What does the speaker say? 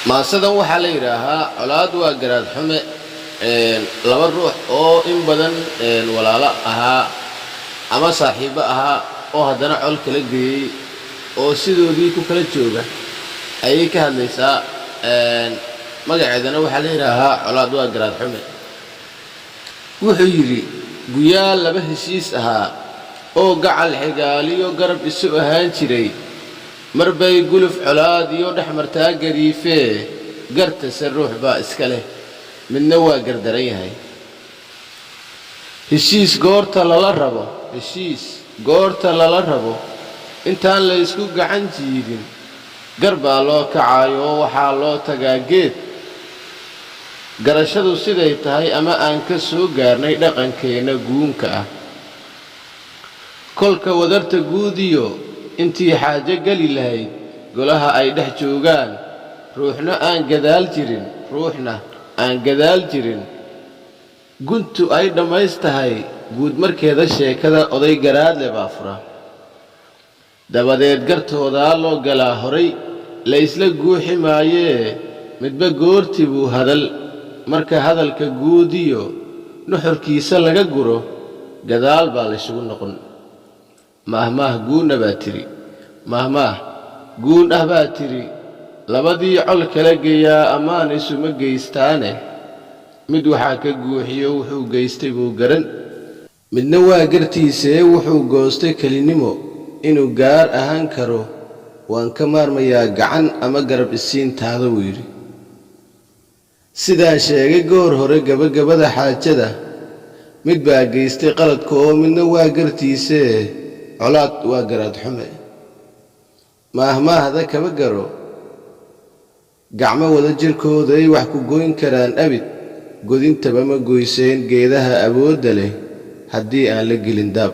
ما سدن waxaa la yiraahaa colaad waa garaad xume laba ruux oo in badan walaalo ahaa ama saaxiibo ahaa oo haddana col kala geeyay oo sidoodii ku kala jooga ayay ka hadlaysaa magaceedana waxaa la yiraahaa colaad waa garaad xume wuxuu yiri guyaa laba heshiis ahaa oo gacal xigaaliyo garab isu ahaan jiray marbay guluf colaad iyo dhaxmartaa gariifee garta ruux baa iska leh midna waa gardaran yahay heshiis goorta lala rabo intaan la isku gacan jiidin garbaa loo kacayo waxaa loo tagaa geed garashadu siday tahay ama aan ka soo gaarnay dhaqankeena guunka ah kolka wadarta guudiyo intii xaaje gali lahayd golaha ay dhex joogaan ruuxna aan gadaal jirin guntu ay dhammaystahay guud markeeda sheekada oday garaad leh baa fura dabadeed gartoodaa loo galaa horay la isla guuxi maayee midba goortii buu hadal marka hadalka guudiyo nuxurkiisa laga guro gadaal baa la isugu noqon mahmaah guun ah baa tiri labadii col kala geeyaa ammaan isuma geystaane mid waxaa ka guuxiyo wuxuu geystay buu garan midna waa gartiisee wuxuu goostay kelinimo inuu gaar ahaan karo waan ka maarmayaa gacan ama garab isiintaada wuu yidhi sidaan sheegay goor hore gabagabada xaajada mid baa geystay qaladka oo midna waa gartiisee colaad waa garaad xume maahmaahda kaba garo gacmo wada jirkooda ay wax ku goyn karaan abid godintaba ma goyseen geedaha awoodda leh haddii aan la gelin daab